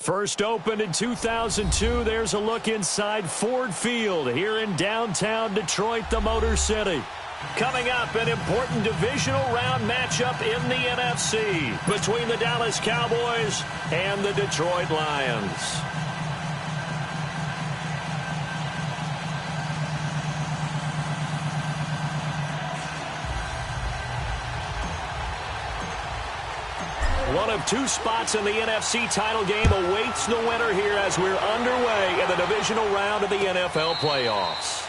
First opened in 2002, there's a look inside Ford Field here in downtown Detroit, the Motor City. Coming up, an important divisional round matchup in the NFC between the Dallas Cowboys and the Detroit Lions. One of two spots in the NFC title game awaits the winner here as we're underway in the divisional round of the NFL playoffs.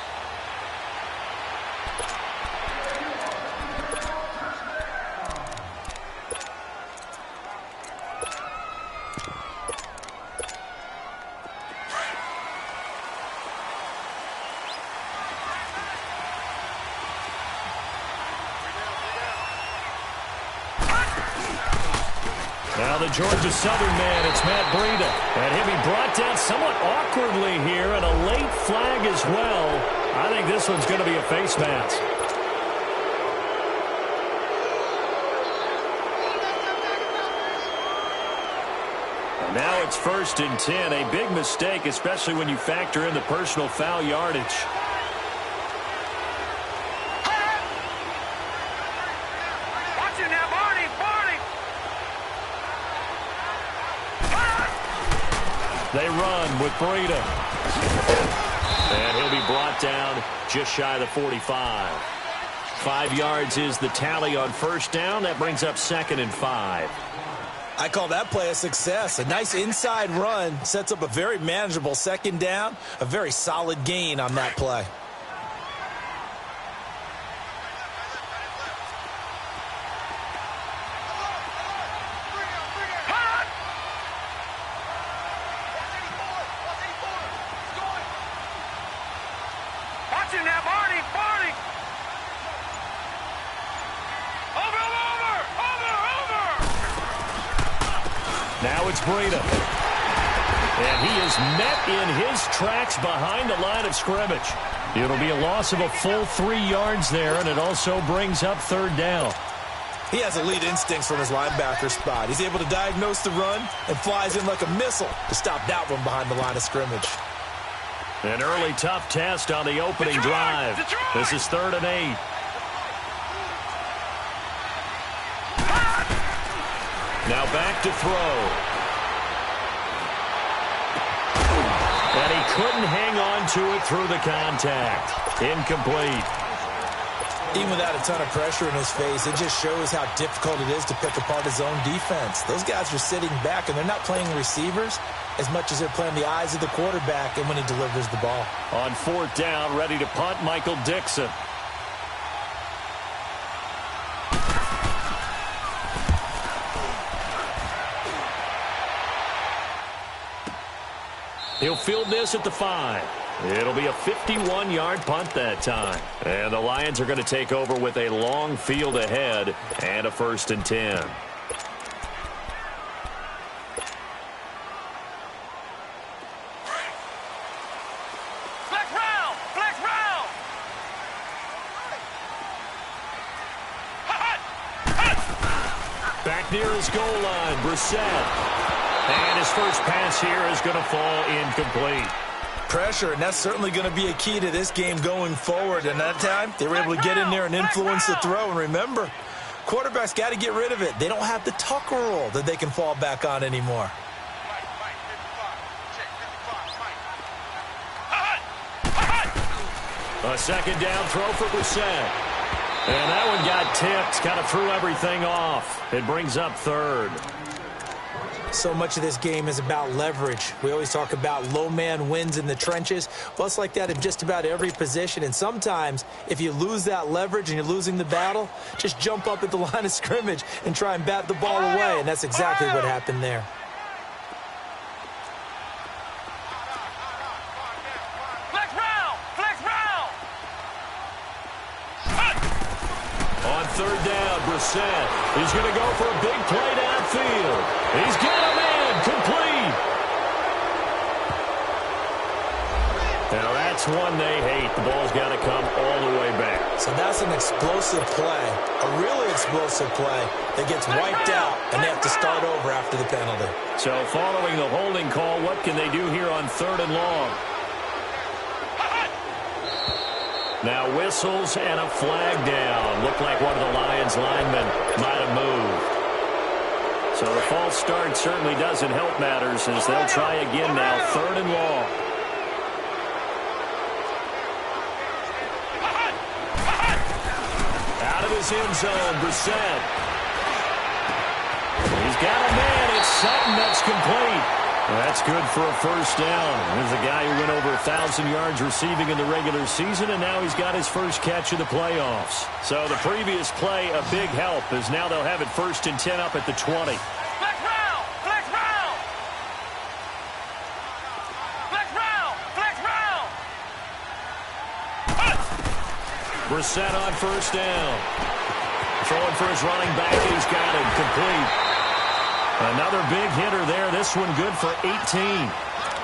Now the Georgia Southern man, it's Matt Breida. And he'll be brought down somewhat awkwardly here, and a late flag as well. I think this one's going to be a face mask. And now it's 1st and 10. A big mistake, especially when you factor in the personal foul yardage. They run with Breida. And he'll be brought down just shy of the 45. 5 yards is the tally on first down. That brings up 2nd and 5. I call that play a success. A nice inside run sets up a very manageable 2nd down. A very solid gain on that play. Now it's Breida. And he is met in his tracks behind the line of scrimmage. It'll be a loss of a full 3 yards there, and it also brings up 3rd down. He has elite instincts from his linebacker spot. He's able to diagnose the run and flies in like a missile to stop that one behind the line of scrimmage. An early tough test on the opening drive. This is 3rd and 8. Now back to throw. And he couldn't hang on to it through the contact. Incomplete. Even without a ton of pressure in his face, it just shows how difficult it is to pick apart his own defense. Those guys are sitting back, and they're not playing receivers as much as they're playing the eyes of the quarterback and when he delivers the ball. On 4th down, ready to punt, Michael Dixon. He'll field this at the 5. It'll be a 51-yard punt that time. And the Lions are going to take over with a long field ahead and a 1st and 10. Flex round! Flex round! Back near his goal line, Brissett. And his first pass here is going to fall incomplete. Pressure, and that's certainly going to be a key to this game going forward. And that time, they were able to get in there and influence the throw. And remember, quarterbacks got to get rid of it. They don't have the tuck rule that they can fall back on anymore. A 2nd down throw for Brissett. And that one got tipped, kind of threw everything off. It brings up 3rd. So much of this game is about leverage. We always talk about low man wins in the trenches. Well, it's like that in just about every position. And sometimes, if you lose that leverage and you're losing the battle, just jump up at the line of scrimmage and try and bat the ball away. And that's exactly what happened there. Flex round! Flex round! On 3rd down, Brissett. He's going to go for a big play downfield. He's got a man complete. Now That's one they hate. The ball's got to come all the way back. So that's an explosive play, a really explosive play that gets wiped out, and they have to start over after the penalty. So following the holding call, what can they do here on 3rd and long? Now whistles and a flag down. Looked like one of the Lions linemen might have moved. So the false start certainly doesn't help matters as they'll try again now, 3rd and long. Out of his end zone, Brissett. He's got a man. It's Sutton that's complete. That's good for a first down. There's a guy who went over 1,000 yards receiving in the regular season, and now he's got his first catch of the playoffs. So the previous play, a big help, as now they'll have it 1st and 10 up at the 20. Flex round! Flex round! Flex round! Flex round! Brissett on first down. Throwing for his running back. He's got him complete. Another big hitter there. This one good for 18.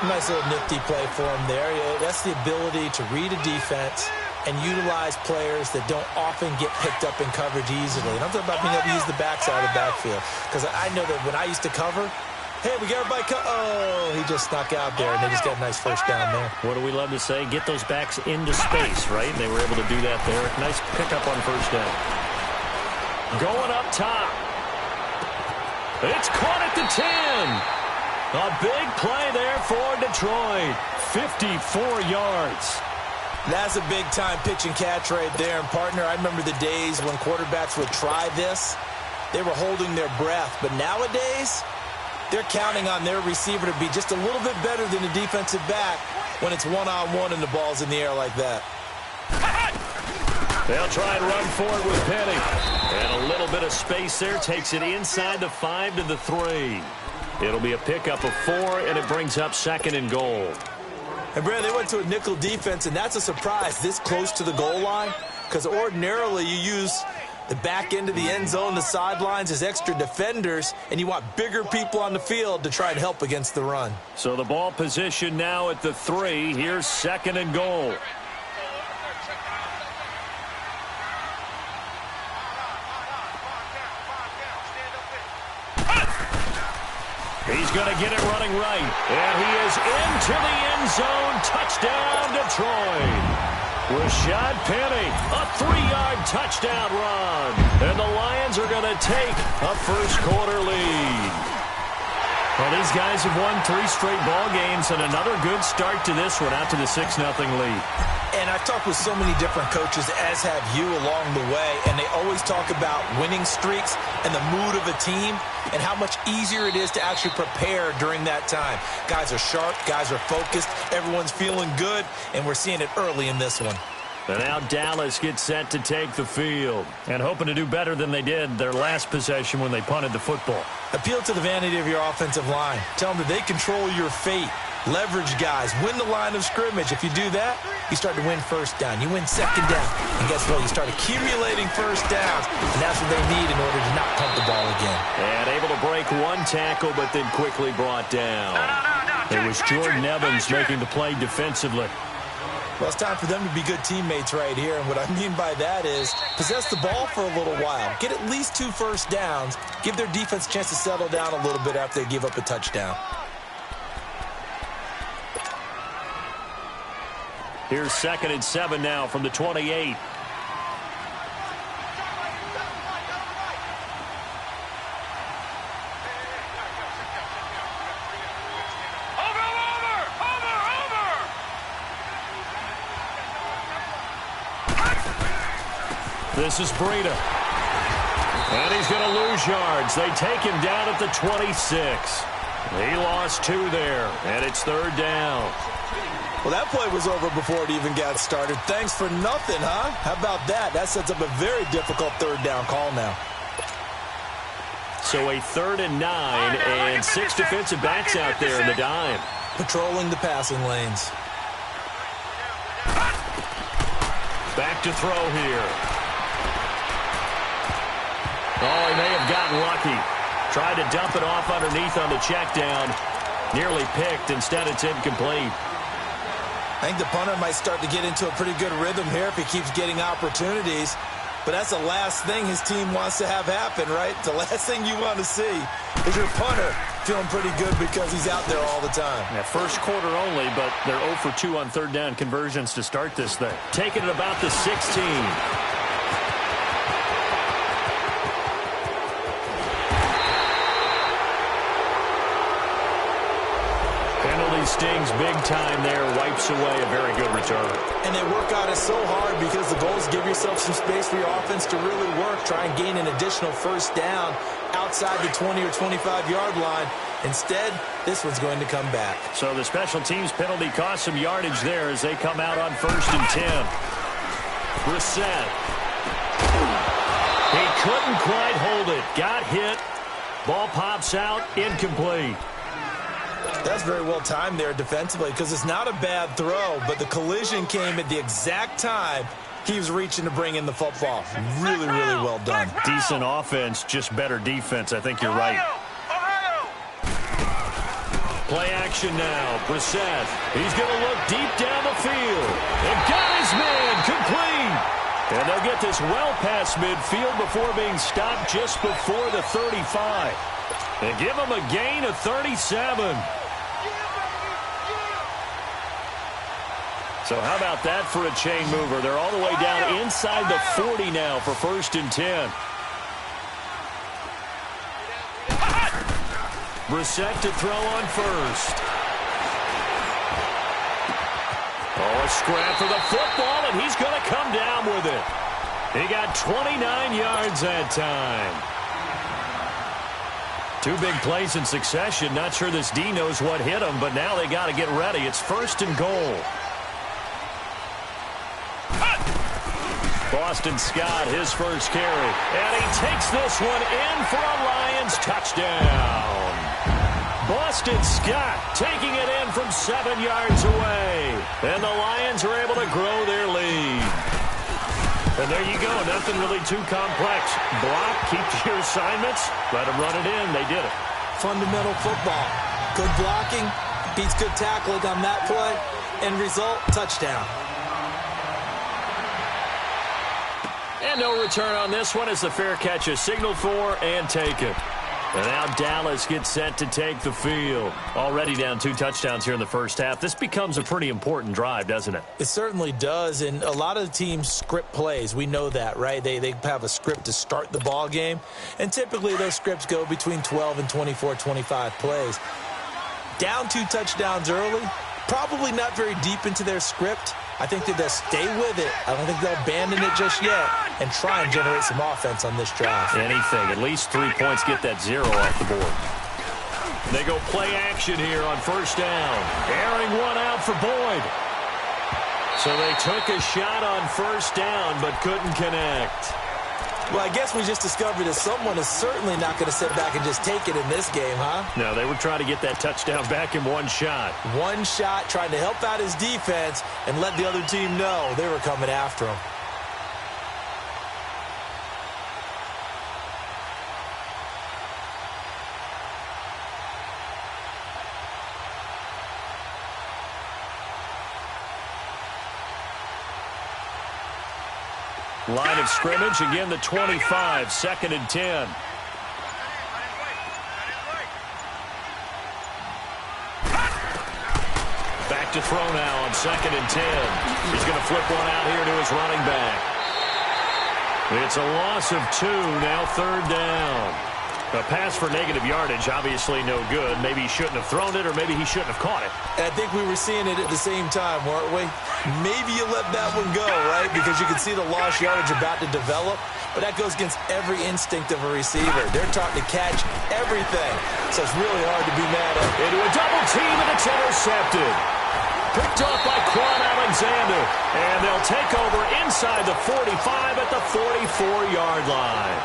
Nice little nifty play for him there. Yeah, that's the ability to read a defense and utilize players that don't often get picked up in coverage easily. And I'm talking about being able to use the backside of the backfield. Because I know that when I used to cover, hey, we got everybody he just snuck out there, and they just got a nice first down there. What do we love to say? Get those backs into space, right? They were able to do that there. Nice pickup on first down. Going up top. It's caught at the 10. A big play there for Detroit. 54 yards. That's a big-time pitch and catch right there. And, partner, I remember the days when quarterbacks would try this. They were holding their breath. But nowadays, they're counting on their receiver to be just a little bit better than the defensive back when it's one-on-one and the ball's in the air like that. They'll try and run for it with Penny. And a little bit of space there takes it inside the 5 to the 3. It'll be a pickup of 4, and it brings up 2nd and goal. And, Brad, they went to a nickel defense, and that's a surprise this close to the goal line, because ordinarily you use the back end of the end zone, the sidelines as extra defenders, and you want bigger people on the field to try and help against the run. So the ball position now at the 3. Here's 2nd and goal. He's going to get it running right. And he is into the end zone. Touchdown, Detroit. Rashad Penny, a 3-yard touchdown run. And the Lions are going to take a first-quarter lead. Well, these guys have won 3 straight ball games, and another good start to this one, out to the 6-0 lead. And I've talked with so many different coaches, as have you, along the way, and they always talk about winning streaks and the mood of a team and how much easier it is to actually prepare during that time. Guys are sharp, guys are focused, everyone's feeling good, and we're seeing it early in this one. And now Dallas gets set to take the field and hoping to do better than they did their last possession when they punted the football. Appeal to the vanity of your offensive line. Tell them that they control your fate. Leverage guys. Win the line of scrimmage. If you do that, you start to win first down. You win second down. And guess what? You start accumulating first downs. And that's what they need in order to not punt the ball again. And able to break one tackle, but then quickly brought down. It was Jordan Evans making the play defensively. Well, it's time for them to be good teammates right here. And what I mean by that is possess the ball for a little while. Get at least 2 first downs. Give their defense a chance to settle down a little bit after they give up a touchdown. Here's 2nd and 7 now from the 28. This is Breida. And he's going to lose yards. They take him down at the 26. He lost 2 there, and it's 3rd down. Well, that play was over before it even got started. Thanks for nothing, huh? How about that? That sets up a very difficult 3rd down call now. So a 3rd and 9, and 6 defensive backs out there in the dime. Patrolling the passing lanes. Back to throw here. Oh, he may have gotten lucky. Tried to dump it off underneath on the check down. Nearly picked. Instead, it's incomplete. I think the punter might start to get into a pretty good rhythm here if he keeps getting opportunities. But that's the last thing his team wants to have happen, right? The last thing you want to see is your punter feeling pretty good because he's out there all the time. Yeah, first quarter only, but they're 0 for 2 on third down conversions to start this thing. Taking it about the 16. Penalty stings big time there, wipes away a very good return. And they work on it so hard because the goal is give yourself some space for your offense to really work, try and gain an additional first down outside the 20 or 25-yard line. Instead, this one's going to come back. So the special teams penalty cost some yardage there as they come out on 1st and 10. Brissett. He couldn't quite hold it. Got hit. Ball pops out. Incomplete. That's very well timed there defensively because it's not a bad throw, but the collision came at the exact time he was reaching to bring in the football. Really, really well done. Decent offense, just better defense. I think you're right. Play action now. Brissett. He's going to look deep down the field. And got his man complete. And they'll get this well past midfield before being stopped just before the 35. And give him a gain of 37. So how about that for a chain mover? They're all the way down inside the 40 now for 1st and 10. Brissett to throw on 1st. Oh, a scrap for the football, and he's going to come down with it. He got 29 yards that time. 2 big plays in succession. Not sure this D knows what hit him, but now they got to get ready. It's 1st and goal. Boston Scott, his first carry. And he takes this one in for a Lions touchdown. Boston Scott taking it in from 7 yards away. And the Lions are able to grow their lead. And there you go. Nothing really too complex. Block, keep your assignments, let them run it in. They did it. Fundamental football. Good blocking, beats good tackling on that play. End result, touchdown. And no return on this one as the fair catch is signaled for and taken. And now Dallas gets set to take the field. Already down 2 touchdowns here in the first half. This becomes a pretty important drive, doesn't it? It certainly does, and a lot of the teams script plays. We know that, right? They have a script to start the ball game, and typically those scripts go between 12 and 24, 25 plays. Down 2 touchdowns early, probably not very deep into their script. I think that they'll stay with it. I don't think they'll abandon it just yet and try and generate some offense on this drive. Anything. At least 3 points, get that 0 off the board. They go play action here on 1st down. Airing one out for Boyd. So they took a shot on 1st down but couldn't connect. Well, I guess we just discovered that someone is certainly not going to sit back and just take it in this game, huh? No, they were trying to get that touchdown back in one shot. One shot, trying to help out his defense and let the other team know they were coming after him. Line of scrimmage, again the 25, 2nd and 10. Back to throw now on 2nd and 10. He's going to flip one out here to his running back. It's a loss of 2, now 3rd down. A pass for negative yardage, obviously no good. Maybe he shouldn't have thrown it, or maybe he shouldn't have caught it. And I think we were seeing it at the same time, weren't we? Maybe you let that one go, right? Because you can see the lost yardage about to develop. But that goes against every instinct of a receiver. They're taught to catch everything. So it's really hard to be mad at. Into a double team, and it's intercepted. Picked off by Quan Alexander. And they'll take over inside the 45 at the 44-yard line.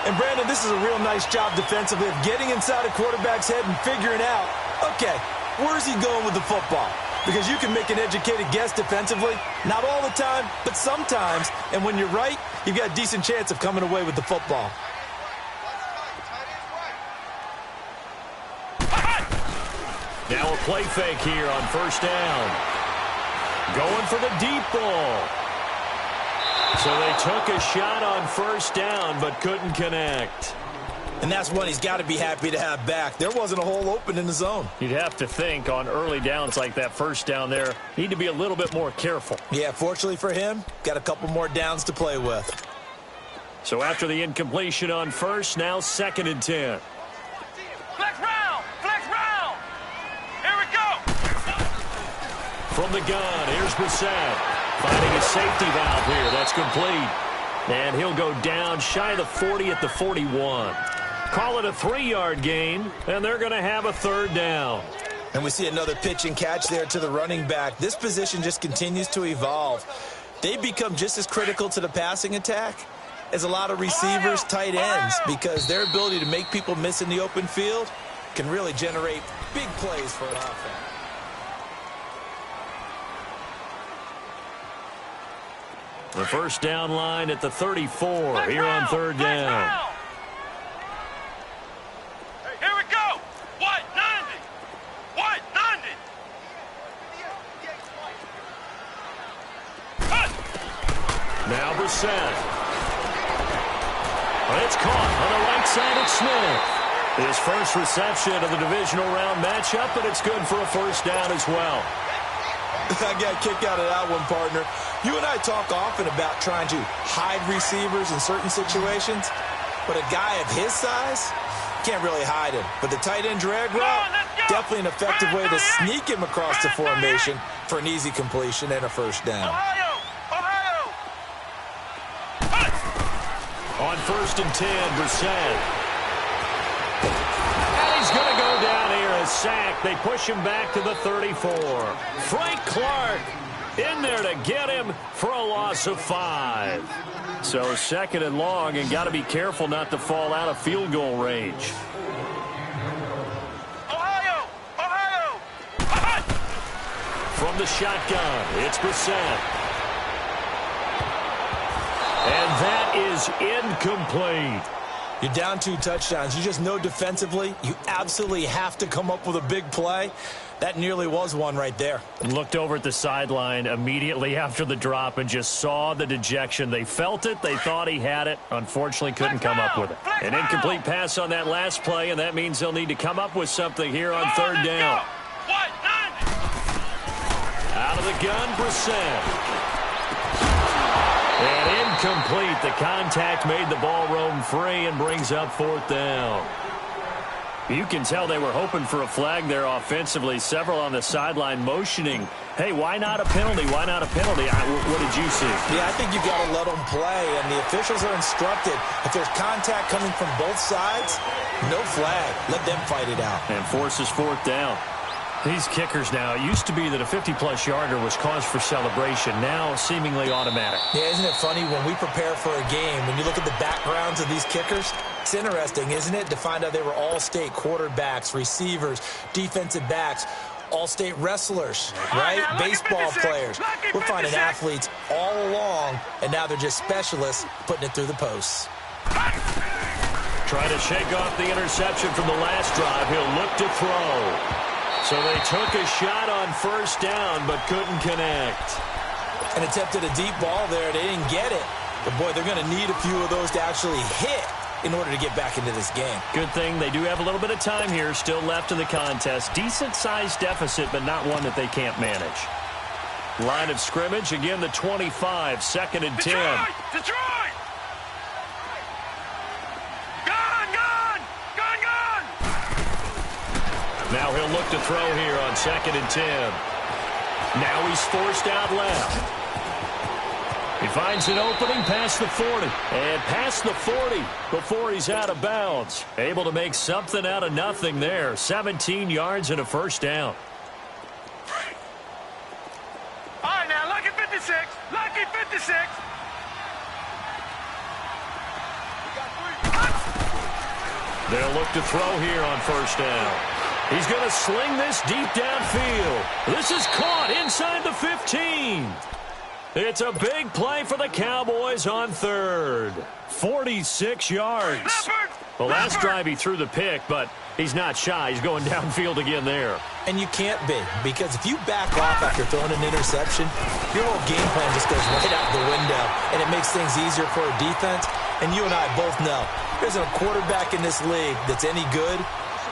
And, Brandon, this is a real nice job defensively of getting inside a quarterback's head and figuring out, okay, where's he going with the football? Because you can make an educated guess defensively. Not all the time, but sometimes. And when you're right, you've got a decent chance of coming away with the football. Now a play fake here on 1st down. Going for the deep ball. So they took a shot on first down, but couldn't connect. And that's one he's got to be happy to have back. There wasn't a hole open in the zone. You'd have to think on early downs like that first down there, need to be a little bit more careful. Yeah, fortunately for him, got a couple more downs to play with. So after the incompletion on first, now 2nd and 10. Flex round! Flex round! Here we go! From the gun, here's Brissett. Finding a safety valve here. That's complete. And he'll go down shy of the 40 at the 41. Call it a 3-yard gain, and they're going to have a 3rd down. And we see another pitch and catch there to the running back. This position just continues to evolve. They become just as critical to the passing attack as a lot of receivers, tight ends, because their ability to make people miss in the open field can really generate big plays for an offense. The first down line at the 34 here on 3rd down. Here we go! White 90! White 90! Now Brissett. It's caught on the right side of Smith. His first reception of the divisional round matchup, and it's good for a 1st down as well. I got a kick out of that one, partner. You and I talk often about trying to hide receivers in certain situations, but a guy of his size can't really hide him. But the tight end drag route, definitely an effective way to sneak him across the formation for an easy completion and a 1st down. Ohio! On 1st and 10, Brissett. And he's going to go down here, a sack. They push him back to the 34. Frank Clark in there to get him for a loss of 5. So 2nd and long, and got to be careful not to fall out of field goal range. Ohio! From the shotgun, it's Brissett. And that is incomplete. You're down 2 touchdowns. You just know defensively you absolutely have to come up with a big play. That nearly was one right there. And looked over at the sideline immediately after the drop and just saw the dejection. They felt it. They thought he had it. Unfortunately, couldn't come up with it. An incomplete pass on that last play, and that means they'll need to come up with something here on 3rd down. Out of the gun, Brissett. And incomplete. The contact made the ball roam free and brings up 4th down. You can tell they were hoping for a flag there offensively. Several on the sideline motioning, hey, why not a penalty? Why not a penalty? What did you see? Yeah, I think you got to let them play, and the officials are instructed. If there's contact coming from both sides, no flag. Let them fight it out. And forces 4th down. These kickers now, it used to be that a 50-plus yarder was cause for celebration. Now seemingly automatic. Yeah, isn't it funny when we prepare for a game, when you look at the backgrounds of these kickers, it's interesting, isn't it, to find out they were all-state quarterbacks, receivers, defensive backs, all-state wrestlers, right? Baseball players. We're finding athletes all along, and now they're just specialists putting it through the posts. Trying to shake off the interception from the last drive. He'll look to throw. So they took a shot on 1st down, but couldn't connect. And attempted a deep ball there. They didn't get it. But, boy, they're going to need a few of those to actually hit in order to get back into this game. Good thing they do have a little bit of time here still left in the contest. Decent-sized deficit, but not one that they can't manage. Line of scrimmage, again, the 25, 2nd and 10. Detroit! Now he'll look to throw here on 2nd and 10. Now he's forced out left. He finds an opening past the 40. And past the 40 before he's out of bounds. Able to make something out of nothing there. 17 yards and a 1st down. All right, now, lucky 56. Lucky 56. They'll look to throw here on 1st down. He's going to sling this deep downfield. This is caught inside the 15. It's a big play for the Cowboys on 3rd. 46 yards. The last drive he threw the pick, but He's not shy. He's going downfield again there. And you can't be, because if you back off after throwing an interception, your whole game plan just goes right out the window, and it makes things easier for a defense. And you and I both know there's a quarterback in this league that's any good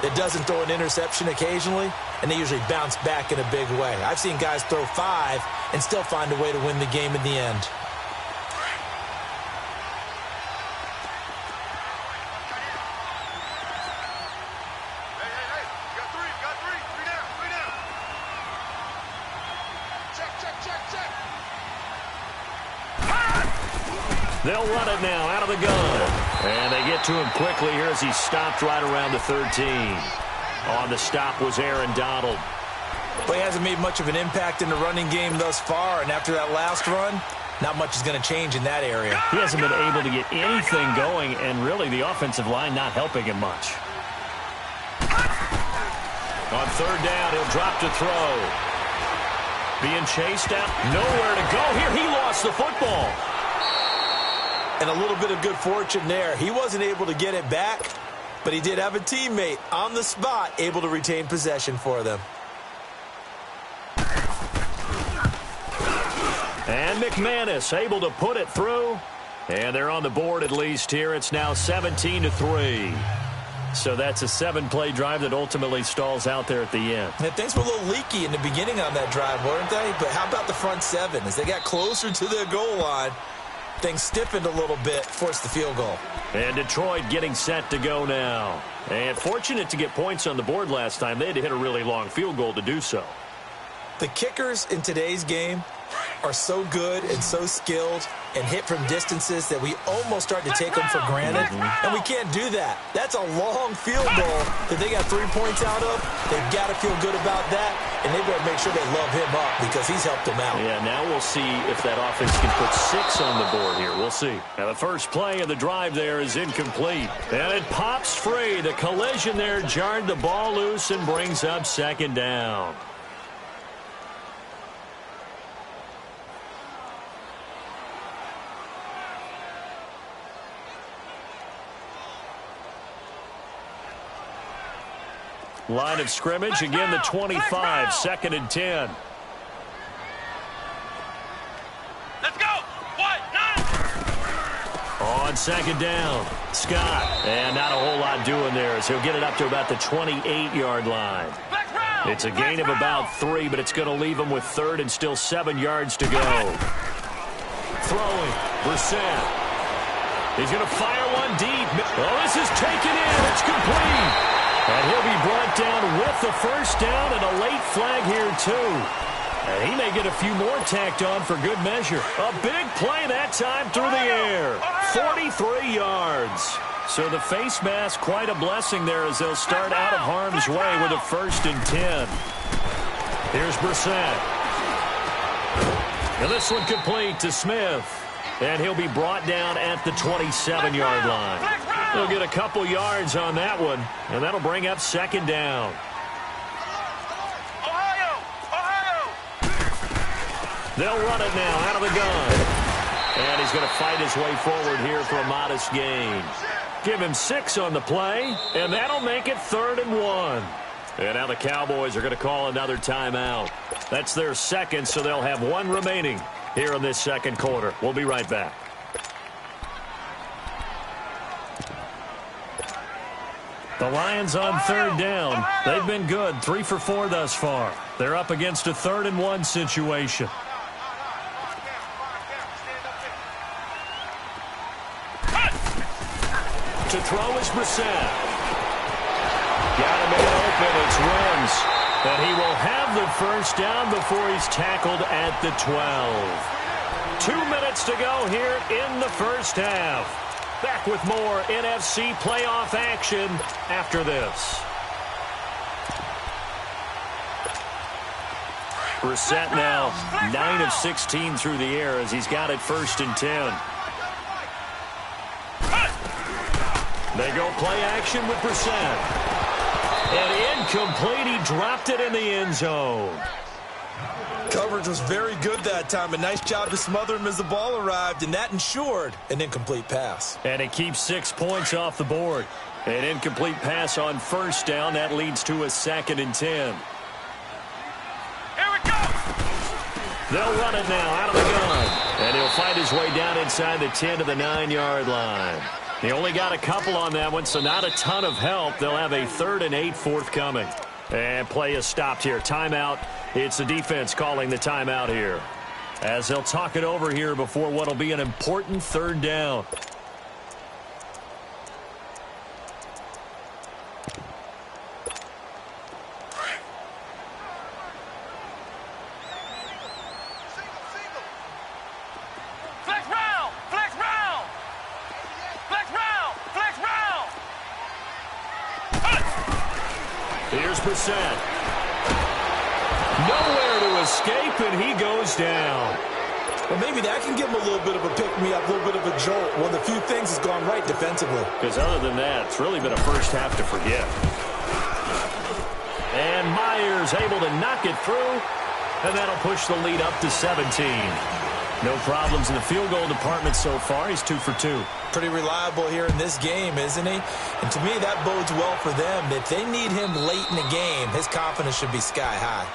that doesn't throw an interception occasionally, and they usually bounce back in a big way. I've seen guys throw 5 and still find a way to win the game in the end. They'll run it now out of the gun. And they get to him quickly here as he stopped right around the 13. On the stop was Aaron Donald. Well, he hasn't made much of an impact in the running game thus far, and after that last run, not much is going to change in that area. He hasn't been able to get anything going, and really the offensive line not helping him much. On third down, he'll drop to throw. Being chased out, nowhere to go here. He lost the football. And a little bit of good fortune there. He wasn't able to get it back, but he did have a teammate on the spot able to retain possession for them. And McManus able to put it through. And they're on the board at least here. It's now 17-3. So that's a 7-play drive that ultimately stalls out there at the end. And things were a little leaky in the beginning on that drive, weren't they? But how about the front 7? As they got closer to their goal line, things stiffened a little bit, forced the field goal. And Detroit getting set to go now. And fortunate to get points on the board last time. They had to hit a really long field goal to do so. The kickers in today's game are so good and so skilled and hit from distances that we almost start to take them for granted. And we can't do that. That's a long field goal that they got 3 points out of. They've got to feel good about that, and they better make sure they love him up because he's helped them out. Yeah, now we'll see if that offense can put 6 on the board here. We'll see. Now the first play of the drive there is incomplete. And it pops free. The collision there jarred the ball loose and brings up second down. Line of scrimmage, again the 25, 2nd and 10. Let's go. What? 9. On second down, Scott. And not a whole lot doing there as he'll get it up to about the 28-yard line. It's a gain of about 3, but it's going to leave him with 3rd and still 7 yards to go. Throwing, Brissett. He's going to fire one deep. Oh, this is taken in. It's complete. And he'll be brought down with the first down and a late flag here, too. And he may get a few more tacked on for good measure. A big play that time through the air. 43 yards. So the face mask, quite a blessing there as they'll start out of harm's way with a 1st and 10. Here's Brissett. And this one complete to Smith. And he'll be brought down at the 27-yard line. He'll get a couple yards on that one, and that'll bring up second down. Ohio! They'll run it now out of the gun. And he's going to fight his way forward here for a modest gain. Give him 6 on the play, and that'll make it 3rd and 1. And now the Cowboys are going to call another timeout. That's their second, so they'll have 1 remaining here in this second quarter. We'll be right back. The Lions on 3rd down. They've been good, 3 for 4 thus far. They're up against a 3rd and 1 situation. To throw is Brissett. Got him open. It's Wins. And he will have the first down before he's tackled at the 12. 2 minutes to go here in the first half. Back with more NFC playoff action after this. Brissett now 9 of 16 through the air as he's got it 1st and 10. They go play action with Brissett. And incomplete. He dropped it in the end zone. Coverage was very good that time. A nice job to smother him as the ball arrived, and that ensured an incomplete pass. And it keeps 6 points off the board. An incomplete pass on first down. That leads to a 2nd and 10. Here we go! They'll run it now out of the gun. And he'll find his way down inside the 10 to the 9-yard line. He only got a couple on that one, so not a ton of help. They'll have a 3rd and 8 forthcoming. And play is stopped here. Timeout. It's the defense calling the timeout here, as they'll talk it over here before what will be an important 3rd down. Here's Brissett. Nowhere to escape, and he goes down. Well, maybe that can give him a little bit of a pick-me-up, a little bit of a jolt. One of the few things has gone right defensively. Because other than that, it's really been a first half to forget. And Myers able to knock it through, and that'll push the lead up to 17. No problems in the field goal department so far. He's 2 for 2. Pretty reliable here in this game, isn't he? And to me, that bodes well for them. If they need him late in the game, his confidence should be sky high.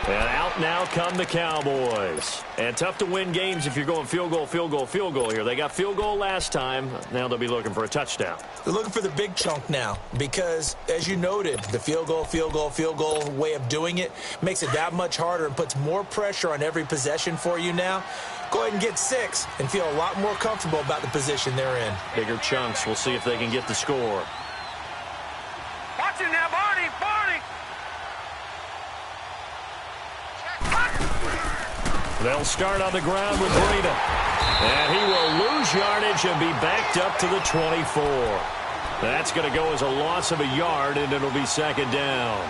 And out now come the Cowboys. And tough to win games if you're going field goal, field goal, field goal here. They got field goal last time. Now they'll be looking for a touchdown. They're looking for the big chunk now because, as you noted, the field goal, field goal, field goal way of doing it makes it that much harder and puts more pressure on every possession for you now. Go ahead and get 6 and feel a lot more comfortable about the position they're in. Bigger chunks. We'll see if they can get the score. Watch it now, Barney! Barney! They'll start on the ground with Breida. And he will lose yardage and be backed up to the 24. That's going to go as a loss of a yard, and it'll be 2nd down.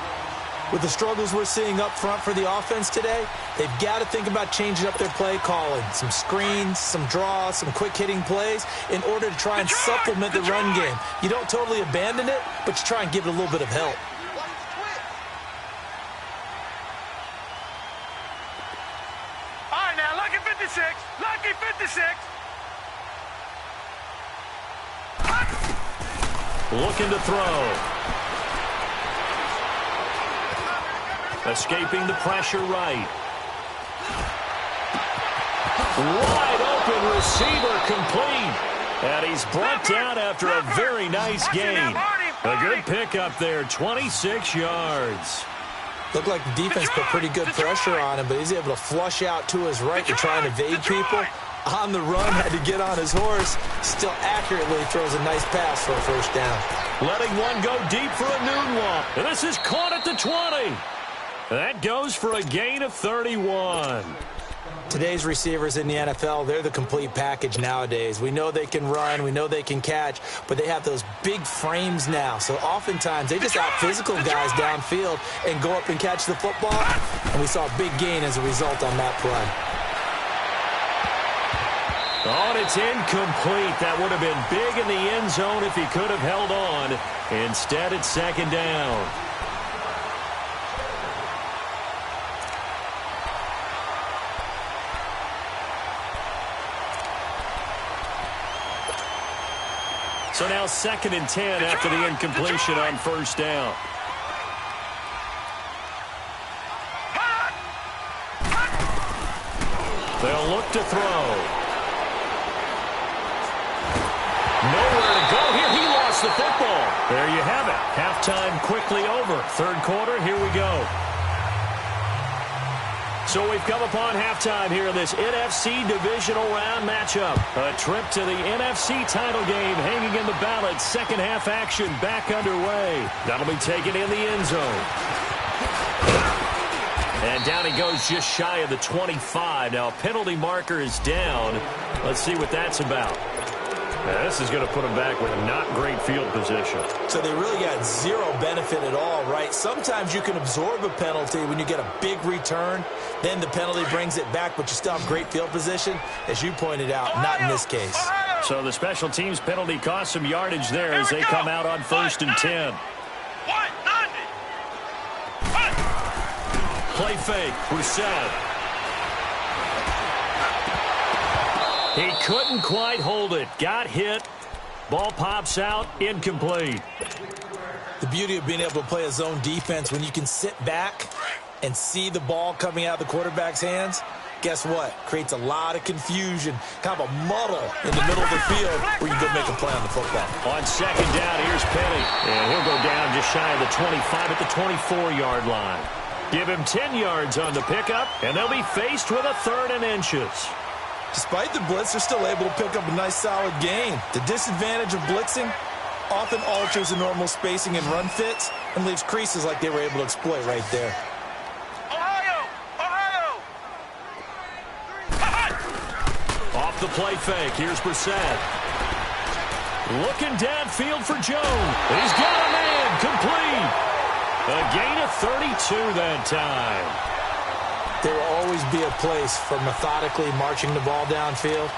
With the struggles we're seeing up front for the offense today, they've got to think about changing up their play calling. Some screens, some draws, some quick-hitting plays in order to try and supplement the run game. You don't totally abandon it, but you try and give it a little bit of help. All right, now, lucky 56. Lucky 56. Looking to throw. Escaping the pressure right. Wide open receiver complete. And he's brought down after a very nice gain. A good pickup there, 26 yards. Looked like the defense put pretty good pressure on him, but he's able to flush out to his right to try and evade people. On the run, had to get on his horse. Still accurately throws a nice pass for a 1st down. Letting one go deep for a noon walk. And this is caught at the 20. That goes for a gain of 31. Today's receivers in the NFL, they're the complete package nowadays. We know they can run, we know they can catch, but they have those big frames now. So oftentimes they just out-physical guys downfield and go up and catch the football. And we saw a big gain as a result on that play. Oh, and it's incomplete. That would have been big in the end zone if he could have held on. Instead, it's 2nd down. So now 2nd and 10 after the incompletion on 1st down. They'll look to throw. Nowhere to go here. He lost the football. There you have it. Halftime quickly over. 3rd quarter, here we go. So we've come upon halftime here in this NFC divisional round matchup. A trip to the NFC title game hanging in the balance. 2nd half action back underway. That'll be taken in the end zone. And down he goes just shy of the 25. Now a penalty marker is down. Let's see what that's about. Now, this is going to put them back with not great field position. So they really got zero benefit at all, right? Sometimes you can absorb a penalty when you get a big return. Then the penalty brings it back, but you still have great field position. As you pointed out, not in this case. So the special teams penalty cost some yardage there as they come out on 1st and 10. Play fake, Brissett. He couldn't quite hold it. Got hit. Ball pops out, incomplete. The beauty of being able to play a zone defense when you can sit back and see the ball coming out of the quarterback's hands, guess what? Creates a lot of confusion, kind of a muddle in the middle of the field where you go make a play on the football. On second down, here's Penny. And he'll go down just shy of the 25 at the 24-yard line. Give him 10 yards on the pickup, and they'll be faced with a 3rd and inches. Despite the blitz, they're still able to pick up a nice, solid gain. The disadvantage of blitzing often alters the normal spacing and run fits and leaves creases like they were able to exploit right there. Off the play fake, here's Brissett. Looking downfield for Jones. He's got a man, complete. A gain of 32 that time. There will always be a place for methodically marching the ball downfield.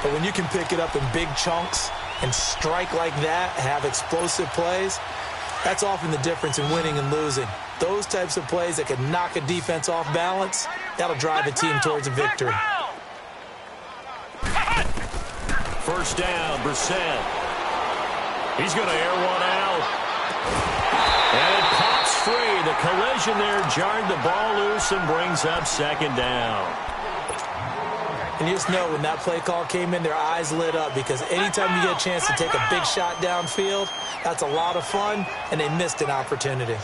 But when you can pick it up in big chunks and strike like that, have explosive plays, that's often the difference in winning and losing. Those types of plays that can knock a defense off balance, that'll drive a team towards a victory. First down, Brissett. He's going to air one out. And it pops free. The collision there jarred the ball loose and brings up second down. And you just know when that play call came in, their eyes lit up because anytime you get a chance to take a big shot downfield, that's a lot of fun, and they missed an opportunity.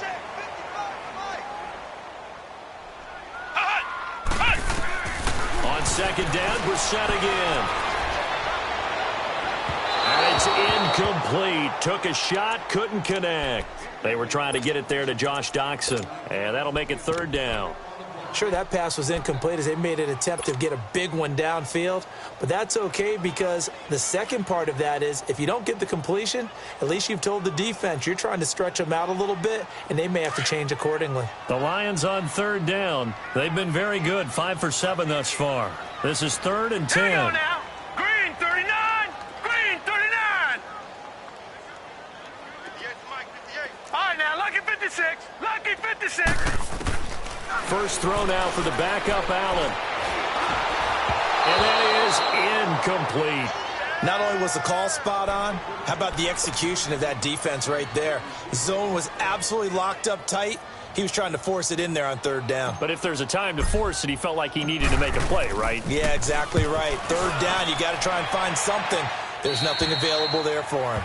On second down, Brissett again. And it's incomplete. Took a shot, couldn't connect. They were trying to get it there to Josh Doxson, and that'll make it 3rd down. Sure, that pass was incomplete as they made an attempt to get a big one downfield, but that's okay because the second part of that is if you don't get the completion, at least you've told the defense you're trying to stretch them out a little bit, and they may have to change accordingly. The Lions on 3rd down. They've been very good, 5 for 7 thus far. This is 3rd and 10. Here we go now. Green 39. Green 39. 58, Mike, 58. All right, now, lucky 56. Lucky 56. First throw now for the backup, Allen. And that is incomplete. Not only was the call spot on, how about the execution of that defense right there? The zone was absolutely locked up tight. He was trying to force it in there on 3rd down. But if there's a time to force it, he felt like he needed to make a play, right? Yeah, exactly right. 3rd down, you got to try and find something. There's nothing available there for him.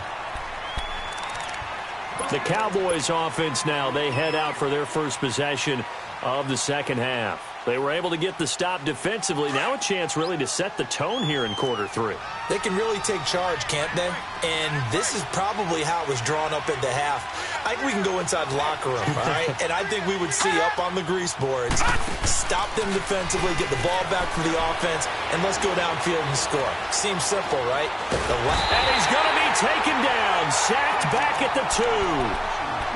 The Cowboys offense now, they head out for their first possession of the second half. They were able to get the stop defensively. Now a chance really to set the tone here in quarter 3. They can really take charge, can't they? And this is probably how it was drawn up at the half. I think we can go inside the locker room, all right? And I think we would see up on the grease boards, stop them defensively, get the ball back from the offense, and let's go downfield and score. Seems simple, right? And he's going to be taken down, sacked back at the 2.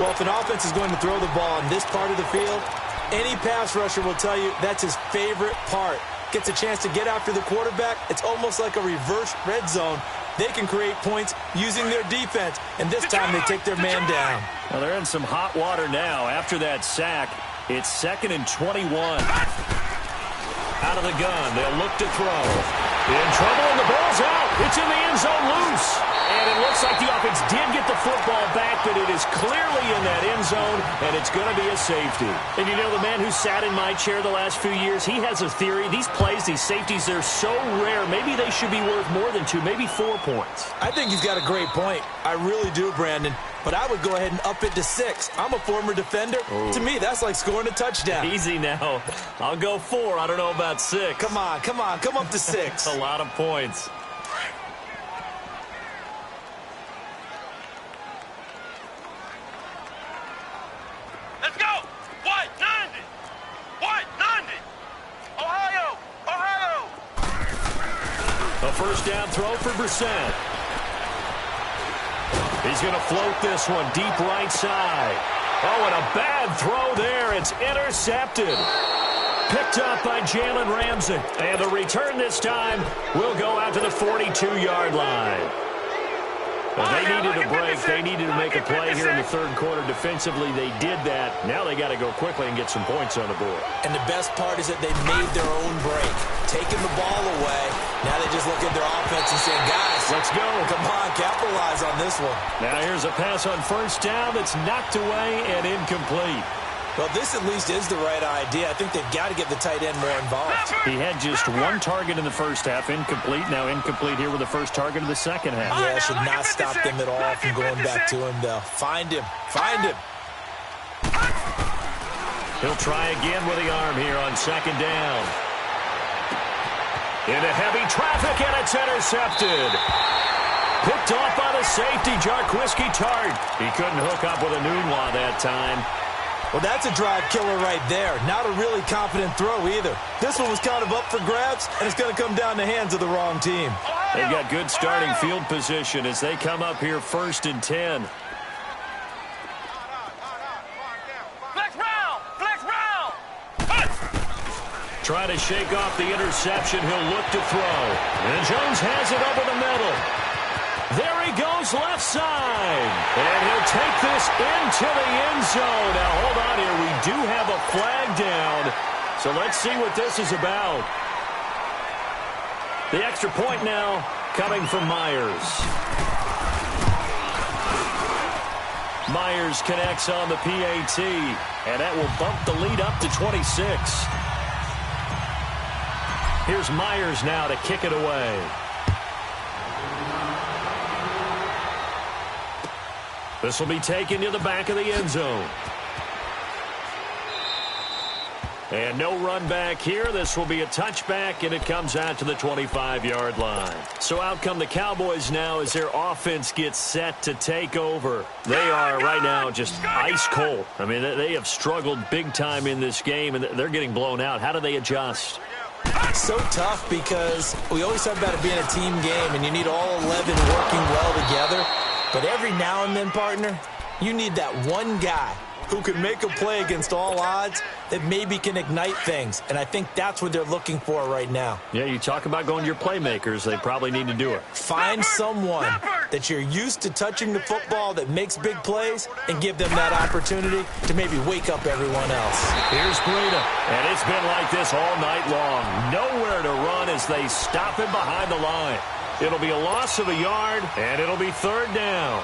Well, if an offense is going to throw the ball on this part of the field, any pass rusher will tell you that's his favorite part. Gets a chance to get after the quarterback. It's almost like a reverse red zone. They can create points using their defense, and this time they take their man down. Well, they're in some hot water now. After that sack, it's 2nd and 21. Out of the gun, they'll look to throw. In trouble, and the ball's out. It's in the end zone loose. And it looks like the offense did get the football back, but it is clearly in that end zone, and it's going to be a safety. And you know, the man who sat in my chair the last few years, he has a theory. These plays, these safeties, they're so rare. Maybe they should be worth more than 2, maybe 4 points. I think he's got a great point. I really do, Brandon. But I would go ahead and up it to 6. I'm a former defender. Ooh. To me, that's like scoring a touchdown. Easy now. I'll go 4. I don't know about 6. Come on. Come up to 6. A lot of points. Let's go. White 90. White 90. Ohio. A first down throw for Brissett. He's going to float this one deep right side. Oh, and a bad throw there. It's intercepted. Picked up by Jalen Ramsey. And the return this time will go out to the 42-yard line. Well, they needed a break. They needed to make a play here in the 3rd quarter. Defensively, they did that. Now they got to go quickly and get some points on the board. And the best part is that they made their own break. Taking the ball away, Now they just look at their offense and say, guys, let's go. Come on, capitalize on this one. Now here's a pass on first down that's knocked away and incomplete. Well, this at least is the right idea. I think they've got to get the tight end more involved. He had just one target in the first half, incomplete. Now incomplete here with the first target of the second half. Yeah, it should not stop them at all from going back to him, though. Find him. Find him. He'll try again with the arm here on second down. Into heavy traffic, and it's intercepted. Picked off by the safety, Jarquiski Tart. He couldn't hook up with a Nunwa that time. Well, that's a drive killer right there. Not a really confident throw either. This one was kind of up for grabs, and it's going to come down the hands of the wrong team. They've got good starting field position as they come up here 1st and 10. Trying to shake off the interception. He'll look to throw. And Jones has it over the middle. There he goes left side. And he'll take this into the end zone. Now, hold on here. We do have a flag down. So let's see what this is about. The extra point now coming from Myers. Myers connects on the PAT. And that will bump the lead up to 26. Here's Myers now to kick it away. This will be taken to the back of the end zone. And no run back here. This will be a touchback, and it comes out to the 25-yard line. So out come the Cowboys now as their offense gets set to take over. They are right now just ice cold. I mean, they have struggled big time in this game, and they're getting blown out. How do they adjust? So tough because we always talk about it being a team game, and you need all 11 working well together. But every now and then, partner, you need that one guy who can make a play against all odds that maybe can ignite things. And I think that's what they're looking for right now. Yeah, you talk about going to your playmakers. They probably need to do it. Find someone that you're used to touching the football that makes big plays and give them that opportunity to maybe wake up everyone else. Here's Breida, and it's been like this all night long. Nowhere to run as they stop him behind the line. It'll be a loss of a yard, and it'll be 3rd down.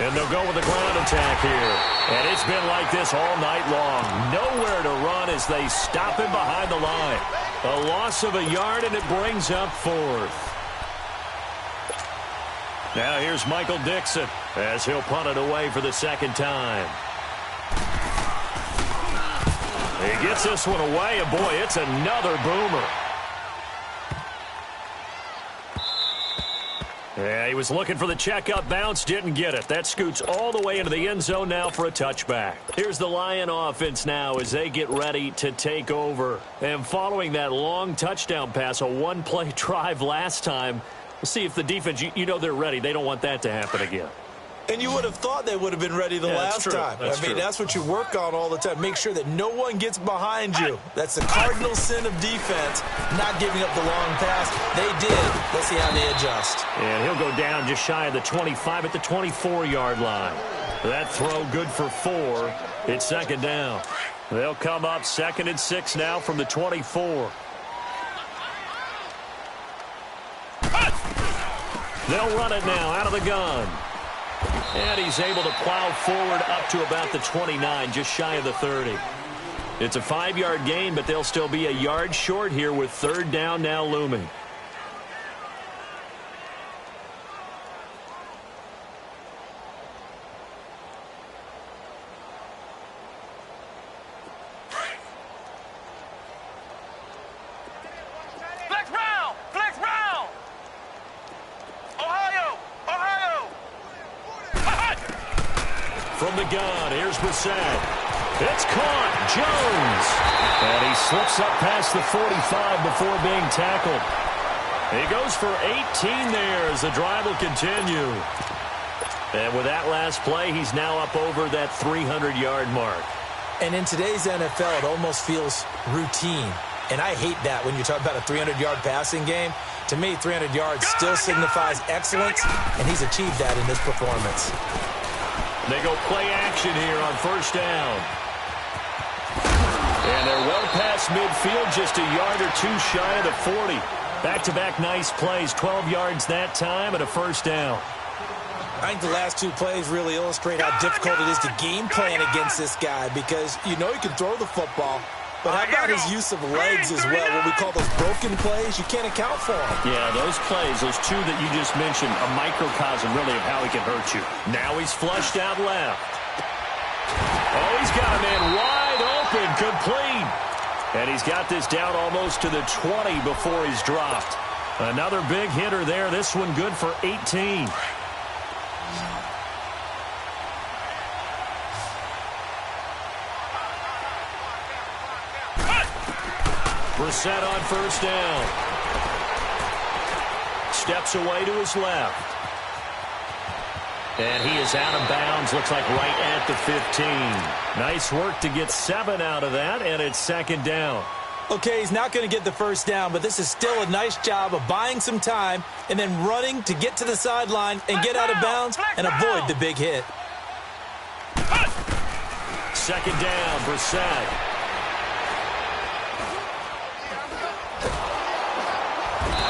And they'll go with the ground attack here. And it's been like this all night long. Nowhere to run as they stop him behind the line. A loss of a yard, and it brings up 4th. Now here's Michael Dixon as he'll punt it away for the second time. He gets this one away, and boy, it's another boomer. Yeah, he was looking for the checkup bounce, didn't get it. That scoots all the way into the end zone now for a touchback. Here's the Lion offense now as they get ready to take over. And following that long touchdown pass, a one-play drive last time, we'll see if the defense, you know they're ready. They don't want that to happen again. And you would have thought they would have been ready the last time. That's what you work on all the time. Make sure that no one gets behind you. That's the cardinal sin of defense, not giving up the long pass. They did. Let's see how they adjust. And he'll go down just shy of the 25 at the 24-yard line. That throw good for 4. It's 2nd down. They'll come up 2nd and 6 now from the 24. They'll run it now out of the gun. And he's able to plow forward up to about the 29, just shy of the 30. It's a 5-yard gain, but they'll still be a yard short here with 3rd down now looming. From the gun, here's Brissett. It's caught. Jones. And he slips up past the 45 before being tackled. He goes for 18 there as the drive will continue. And with that last play, he's now up over that 300-yard mark. And in today's NFL, it almost feels routine. And I hate that when you talk about a 300-yard passing game. To me, 300 yards still signifies excellence, and he's achieved that in this performance. They go play action here on first down. And they're well past midfield, just a yard or two shy of the 40. Back-to-back nice plays, 12 yards that time and a first down. I think the last two plays really illustrate how difficult it is to game plan against this guy because you know he can throw the football, but how about his use of legs as well? What we call those broken plays, you can't account for them. Yeah, those plays, those two that you just mentioned, a microcosm really of how he can hurt you. Now he's flushed out left. Oh, he's got a man wide open, complete. And he's got this down almost to the 20 before he's dropped. Another big hitter there. This one good for 18. Brissett on first down. Steps away to his left. And he is out of bounds, looks like right at the 15. Nice work to get 7 out of that, and it's second down. Okay, he's not going to get the first down, but this is still a nice job of buying some time and then running to get to the sideline and get out of bounds and avoid the big hit. Second down, Brissett.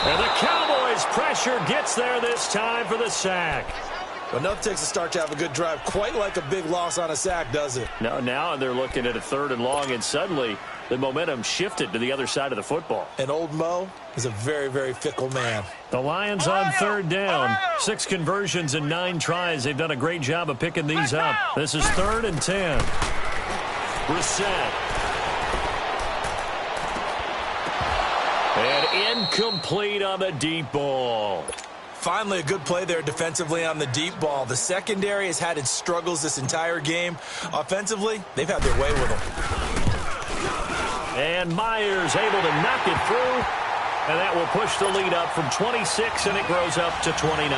And the Cowboys' pressure gets there this time for the sack. Well, enough takes a start to have a good drive. Quite like a big loss on a sack, does it? No, now they're looking at a 3rd and long, and suddenly the momentum shifted to the other side of the football. And old Mo is a very, very fickle man. The Lions on 3rd down. 6 conversions and 9 tries. They've done a great job of picking these up. This is 3rd and 10. Brissett. And incomplete on the deep ball. Finally, a good play there defensively on the deep ball. The secondary has had its struggles this entire game. Offensively, they've had their way with them. And Myers able to knock it through. And that will push the lead up from 26, and it grows up to 29.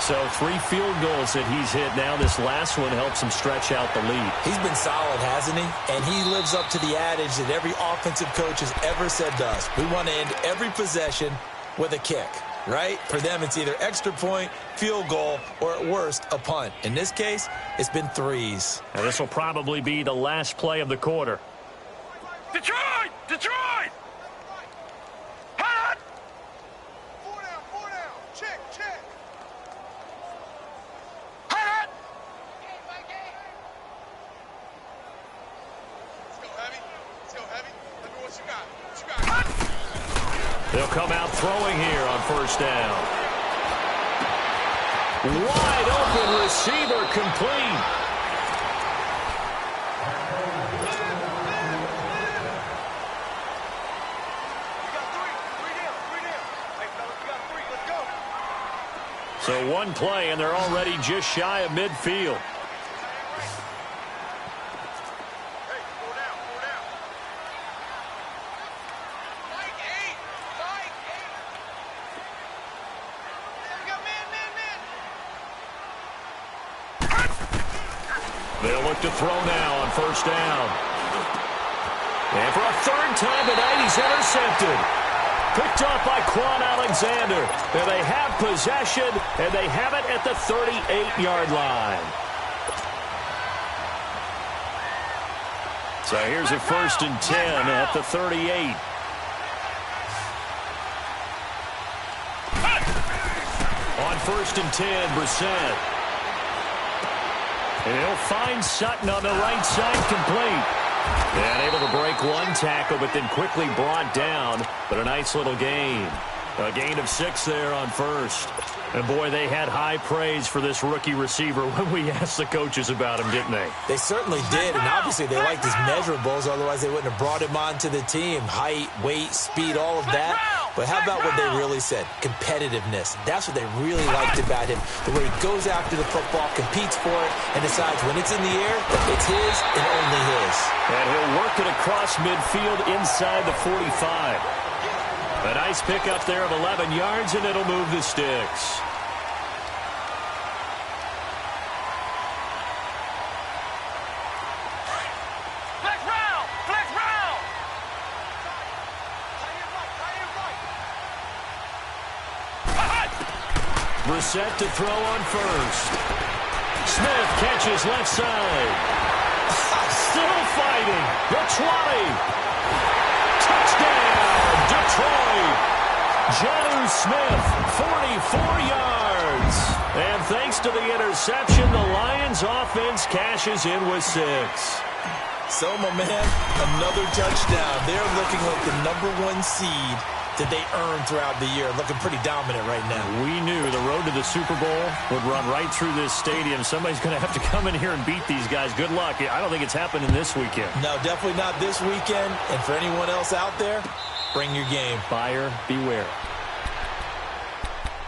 So 3 field goals that he's hit now. This last one helps him stretch out the lead. He's been solid, hasn't he? And he lives up to the adage that every offensive coach has ever said to us. We want to end every possession with a kick. Right? For them, it's either extra point, field goal, or at worst, a punt. In this case, it's been 3s. And this will probably be the last play of the quarter. Detroit! Detroit! Hot! 4 down. Check. Hot! Let's go heavy. Let me what you got. They'll come out throwing here on first down. Wide open receiver, complete. We got 3 down. Hey, fellas, we got 3. Let's go. So 1 play, and they're already just shy of midfield. Hey, 4 down. Mike 8. We got man. They'll look to throw now on first down. And for a 3rd time tonight, he's intercepted. Picked off by Quan Alexander. And they have possession, and they have it at the 38-yard line. So here's a 1st and 10 at the 38. On 1st and 10, Brissett. And he'll find Sutton on the right side, complete. And able to break 1 tackle, but then quickly brought down. But a nice little gain. A gain of 6 there on first. And, boy, they had high praise for this rookie receiver when we asked the coaches about him, didn't they? They certainly did, and obviously they liked his measurables. Otherwise, they wouldn't have brought him onto the team. Height, weight, speed, all of that. But how about what they really said? Competitiveness. That's what they really liked about him. The way he goes after the football, competes for it, and decides when it's in the air, it's his and only his. And he'll work it across midfield inside the 45. A nice pickup there of 11 yards, and it'll move the sticks. Flex round! Brissett to throw on first. Smith catches left side. Still fighting. The 20. Touchdown, Detroit. Jonnu Smith, 44 yards. And thanks to the interception, the Lions offense cashes in with 6. So, my man, another touchdown. They're looking like the #1 seed that they earned throughout the year. Looking pretty dominant right now. We knew the road to the Super Bowl would run right through this stadium. Somebody's going to have to come in here and beat these guys. Good luck. I don't think it's happening this weekend. No, definitely not this weekend. And for anyone else out there, bring your game. Buyer beware.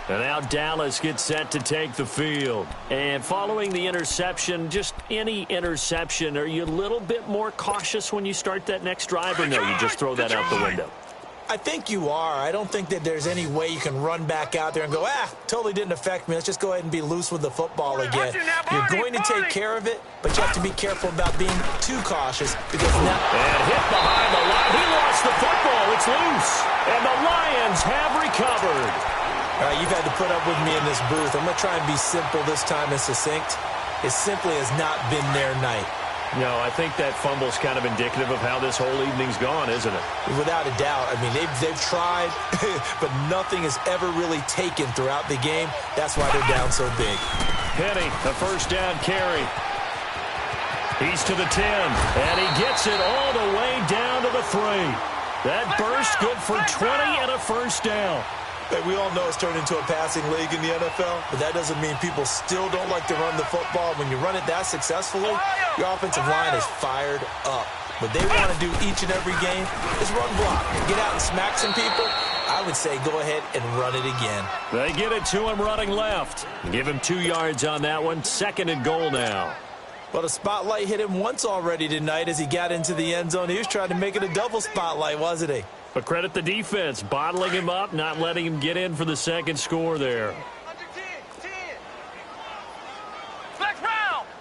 And now Dallas gets set to take the field. And following the interception, just any interception, are you a little bit more cautious when you start that next drive, or no, you just throw that out the window? I think you are. I don't think that there's any way you can run back out there and go, totally didn't affect me. Let's just go ahead and be loose with the football again. You're going to take care of it, but you have to be careful about being too cautious because now... And hit behind the line. He lost the football. It's loose. And the Lions have recovered. All right, you've had to put up with me in this booth. I'm going to try and be simple this time and succinct. It simply has not been their night. No, I think that fumble's kind of indicative of how this whole evening's gone, isn't it? Without a doubt. I mean, they've tried, but nothing has ever really taken throughout the game. That's why they're down so big. Penny, a first down carry. He's to the 10, and he gets it all the way down to the 3. That burst good for 20 and a first down. Hey, we all know it's turned into a passing league in the NFL, but that doesn't mean people still don't like to run the football. When you run it that successfully, your offensive line is fired up. What they want to do each and every game is run block. Get out and smack some people. I would say go ahead and run it again. They get it to him running left. Give him 2 yards on that one. 2nd and goal now. Well, the spotlight hit him once already tonight as he got into the end zone. He was trying to make it a double spotlight, wasn't he? But credit the defense, bottling him up, not letting him get in for the second score there.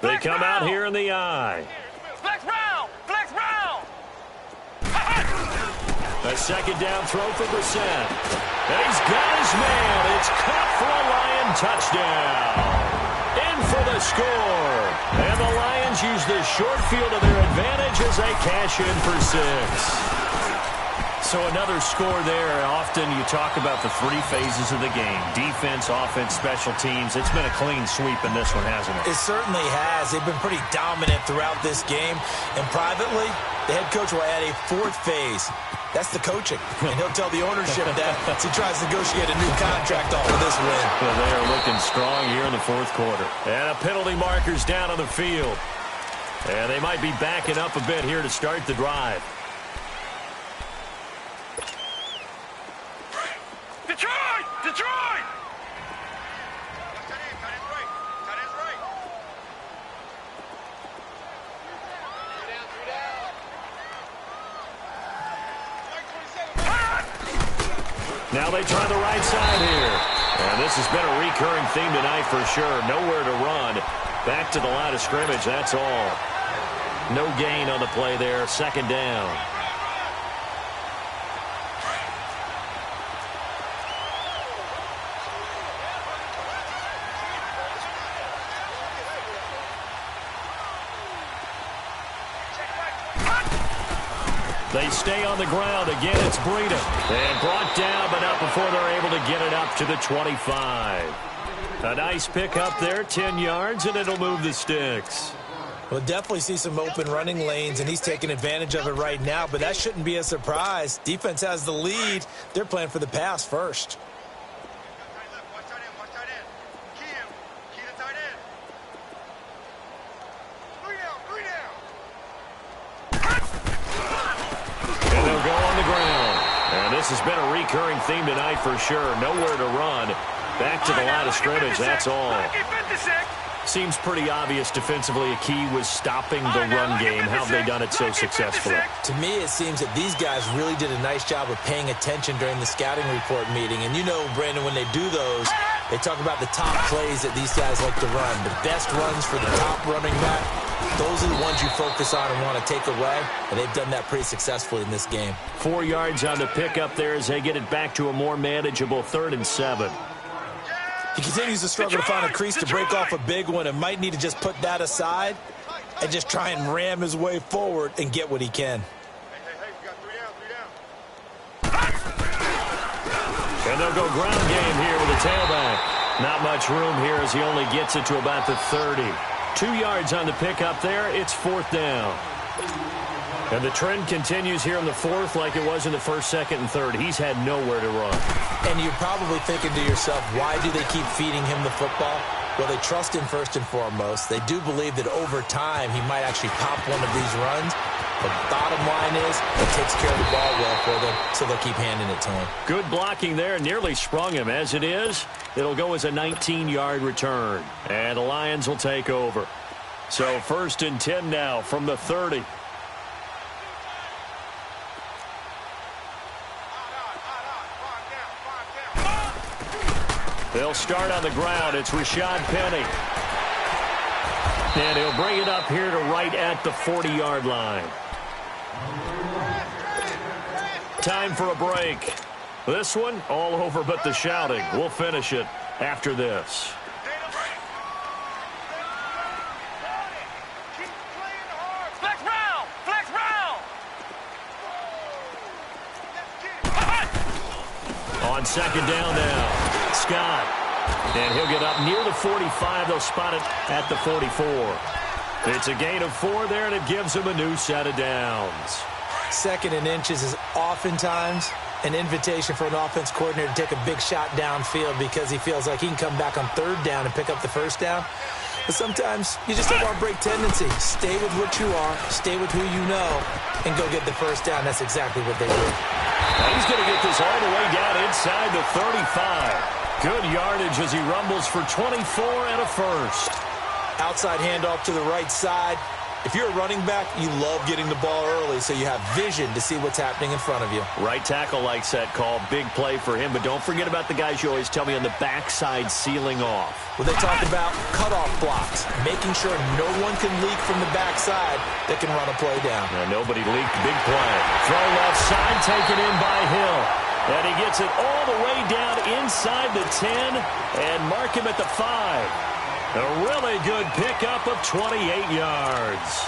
They come out here in the eye. Flex round! Flex round! A second down throw for Brissett. And he's got his man. It's caught for a Lion touchdown. In for the score. And the Lions use the short field to their advantage as they cash in for 6. So another score there. Often you talk about the 3 phases of the game. Defense, offense, special teams. It's been a clean sweep in this one, hasn't it? It certainly has. They've been pretty dominant throughout this game. And privately, the head coach will add a 4th phase. That's the coaching. And he'll tell the ownership that as he tries to negotiate a new contract off of this win. Well, they are looking strong here in the 4th quarter. And a penalty marker's down on the field. And they might be backing up a bit here to start the drive. Detroit! Detroit! Now they try the right side here. And this has been a recurring theme tonight for sure. Nowhere to run. Back to the line of scrimmage, that's all. No gain on the play there. 2nd down. They stay on the ground. Again, it's Breida. And brought down, but not before they're able to get it up to the 25. A nice pick up there, 10 yards, and it'll move the sticks. We'll definitely see some open running lanes, and he's taking advantage of it right now, but that shouldn't be a surprise. Defense has the lead. They're playing for the pass first. This has been a recurring theme tonight for sure. Nowhere to run. Back to the line of scrimmage, that's all. Seems pretty obvious defensively a key was stopping the run game. How have they done it so successfully? To me, it seems that these guys really did a nice job of paying attention during the scouting report meeting. And you know, Brandon, when they do those, they talk about the top plays that these guys like to run. The best runs for the top running back. Those are the ones you focus on and want to take away, and they've done that pretty successfully in this game. 4 yards on the pickup there as they get it back to a more manageable 3rd and 7. He continues to struggle to find a crease to break off a big one and might need to just put that aside and just try and ram his way forward and get what he can. Hey, we got 3 down. And they'll go ground game here with a tailback. Not much room here as he only gets it to about the 30. 2 yards on the pickup there. It's 4th down. And the trend continues here in the 4th like it was in the 1st, 2nd, and 3rd. He's had nowhere to run. And you're probably thinking to yourself, why do they keep feeding him the football? Well, they trust him first and foremost. They do believe that over time he might actually pop one of these runs. But bottom line is, he takes care of the ball well for them, so they'll keep handing it to him. Good blocking there, nearly sprung him. As it is, it'll go as a 19-yard return. And the Lions will take over. So 1st and 10 now from the 30. They'll start on the ground. It's Rashad Penny. And he'll bring it up here to right at the 40-yard line. Time for a break. This one, all over but the shouting. We'll finish it after this. Flex round! Flex round! On 2nd down now. Scott. And he'll get up near the 45. They'll spot it at the 44. It's a gain of 4 there, and it gives him a new set of downs. 2nd and inches is oftentimes an invitation for an offense coordinator to take a big shot downfield because he feels like he can come back on 3rd down and pick up the 1st down. But sometimes you just have our break tendency. Stay with what you are, stay with who you know, and go get the 1st down. That's exactly what they did. Now he's going to get this all the way down inside the 35. Good yardage as he rumbles for 24 and a 1st. Outside handoff to the right side. If you're a running back, you love getting the ball early so you have vision to see what's happening in front of you. Right tackle likes that call. Big play for him, but don't forget about the guys you always tell me on the backside sealing off. Well, they talk about cutoff blocks, making sure no one can leak from the backside that can run a play down. Now, nobody leaked. Big play. Throw left side, taken in by Hill. And he gets it all the way down inside the 10 and mark him at the 5. A really good pickup of 28 yards.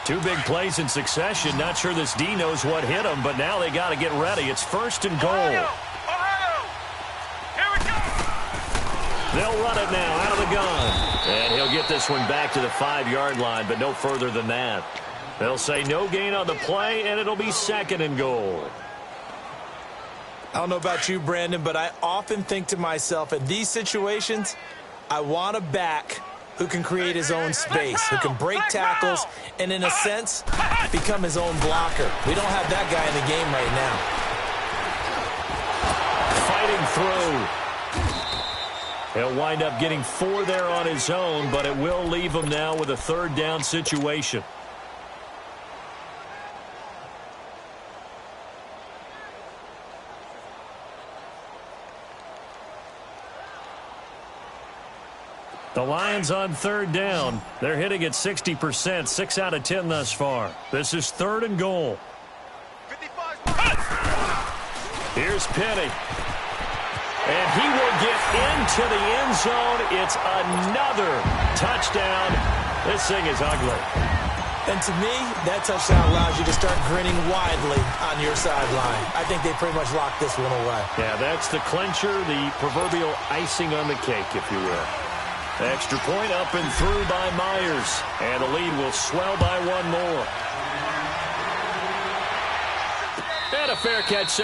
Two big plays in succession. Not sure this D knows what hit him, but now they got to get ready. It's 1st and goal. Ohio! Here we go! They'll run it now out of the gun. And he'll get this one back to the 5-yard line, but no further than that. They'll say no gain on the play, and it'll be 2nd and goal. I don't know about you, Brandon, but I often think to myself, in these situations, I want a back who can create his own space, who can break tackles, and in a sense, become his own blocker. We don't have that guy in the game right now. Fighting through. He'll wind up getting 4 there on his own, but it will leave him now with a 3rd down situation. The Lions on 3rd down. They're hitting at 60%, 6 out of 10 thus far. This is 3rd and goal. 55. Here's Penny. And he will get into the end zone. It's another touchdown. This thing is ugly. And to me, that touchdown allows you to start grinning widely on your sideline. I think they pretty much locked this one away. Yeah, that's the clincher, the proverbial icing on the cake, if you will. Extra point up and through by Myers. And the lead will swell by 1 more. And a fair catch.